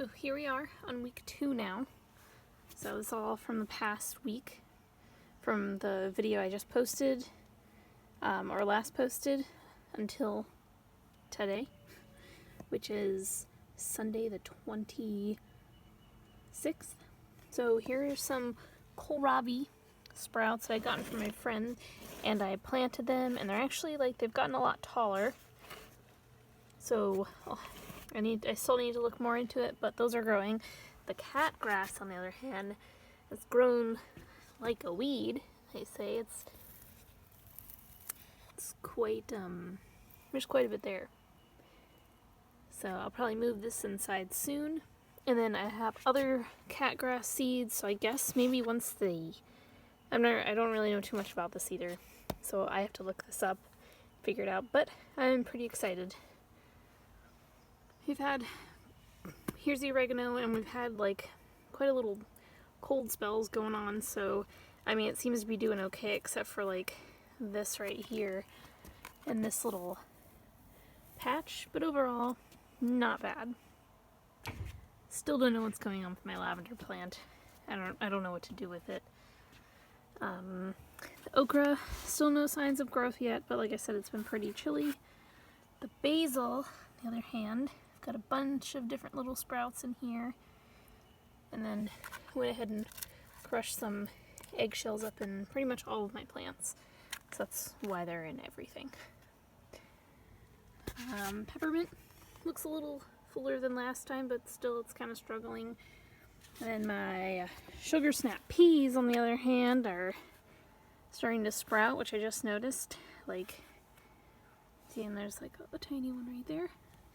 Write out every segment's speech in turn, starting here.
So here we are on week 2 now. So it's all from the past week, from the video I just posted, or last posted, until today, which is Sunday the 26th. So here are some kohlrabi sprouts that I got from my friend, and I planted them, and they're actually they've gotten a lot taller. So I still need to look more into it, but those are growing. The cat grass, on the other hand, has grown like a weed. They say it's quite there's quite a bit there. So I'll probably move this inside soon. And then I have other cat grass seeds, so I guess maybe once I don't really know too much about this either, so I have to look this up, figure it out, but I'm pretty excited. Here's the oregano, and we've had quite a little cold spells going on, so I mean it seems to be doing okay except for this right here and this little patch, but overall not bad. Still don't know what's going on with my lavender plant. I don't know what to do with it. The okra, still no signs of growth yet, but like I said, it's been pretty chilly. The basil, on the other hand, I've got a bunch of different little sprouts in here, and then went ahead and crushed some eggshells up in pretty much all of my plants, so that's why they're in everything. Peppermint looks a little fuller than last time, but still it's kind of struggling. And then my sugar snap peas, on the other hand, are starting to sprout, which I just noticed. See, and there's a tiny one right there.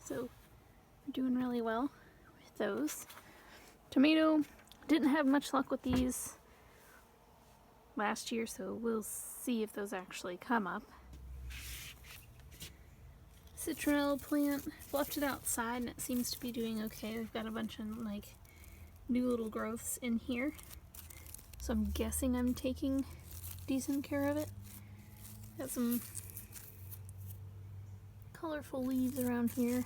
So we're doing really well with those. Tomato, didn't have much luck with these last year, so we'll see if those actually come up. Citronella plant, left it outside and it seems to be doing okay. We've got a bunch of new little growths in here, so I'm guessing I'm taking decent care of it. Got some colorful leaves around here.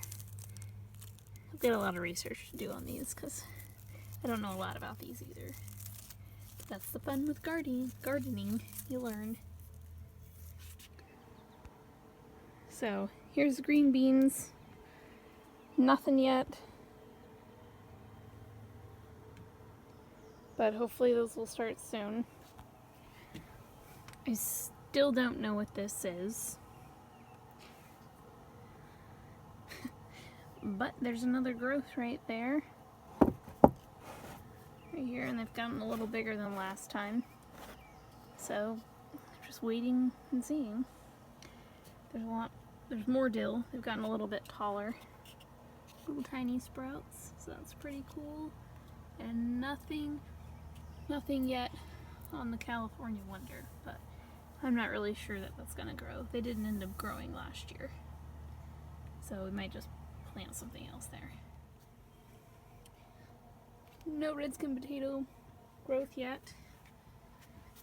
I've got a lot of research to do on these because I don't know a lot about these either. But that's the fun with gardening, you learn. So here's the green beans. Nothing yet, but hopefully those will start soon. I still don't know what this is. But there's another growth right there. Right here, and they've gotten a little bigger than last time. So, just waiting and seeing. There's more dill. They've gotten a little bit taller. Little tiny sprouts, so that's pretty cool. And nothing yet on the California Wonder, but I'm not really sure that that's gonna grow. They didn't end up growing last year, so we might just plant something else there. No red skin potato growth yet.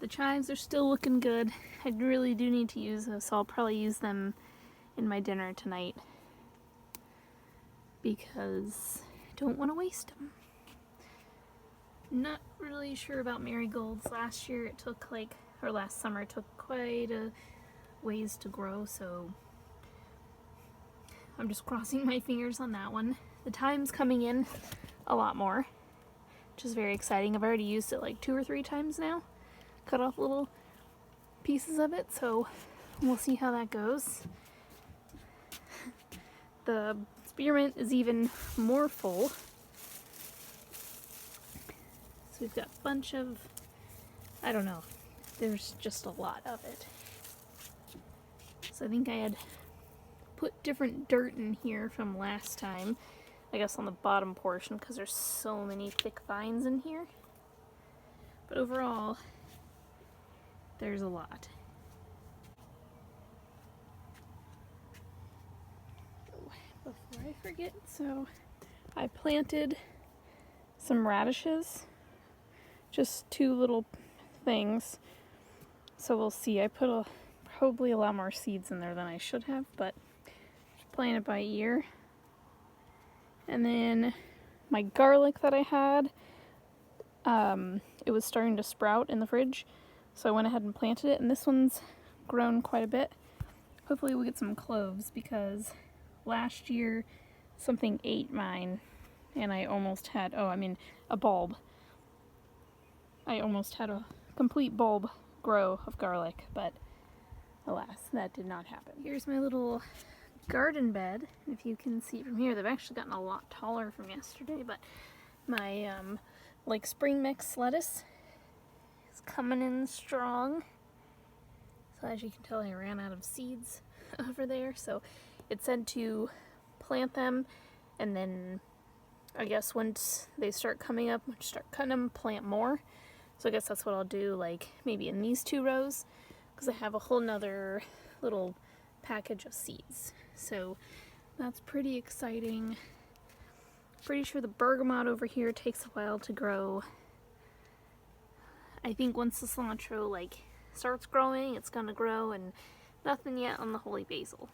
The chives are still looking good. I really do need to use those, so I'll probably use them in my dinner tonight because I don't want to waste them. Not really sure about marigolds. Last year it took last summer it took quite a ways to grow, so I'm just crossing my fingers on that one. The thyme's coming in a lot more, which is very exciting. I've already used it 2 or 3 times now. Cut off little pieces of it, so we'll see how that goes. The spearmint is even more full. So we've got a bunch of, I don't know, there's just a lot of it. So I think I had put different dirt in here from last time, I guess on the bottom portion because there's so many thick vines in here. But overall, there's a lot. Before I forget, so I planted some radishes, just 2 little things, so we'll see. I put probably a lot more seeds in there than I should have, but just playing it by ear. And then my garlic that I had, it was starting to sprout in the fridge, so I went ahead and planted it, and this one's grown quite a bit. Hopefully we'll get some cloves, because last year something ate mine and I almost had, a bulb. I almost had a complete bulb grow of garlic, but alas, that did not happen. Here's my little garden bed. If you can see from here, they've actually gotten a lot taller from yesterday, but my like spring mix lettuce is coming in strong. So as you can tell, I ran out of seeds over there, so it said to plant them, and then I guess once they start coming up, start cutting them, plant more. So I guess that's what I'll do, like maybe in these 2 rows, because I have a whole nother little package of seeds. So that's pretty exciting. Pretty sure the bergamot over here takes a while to grow. I think once the cilantro like starts growing, it's gonna grow, and nothing yet on the holy basil.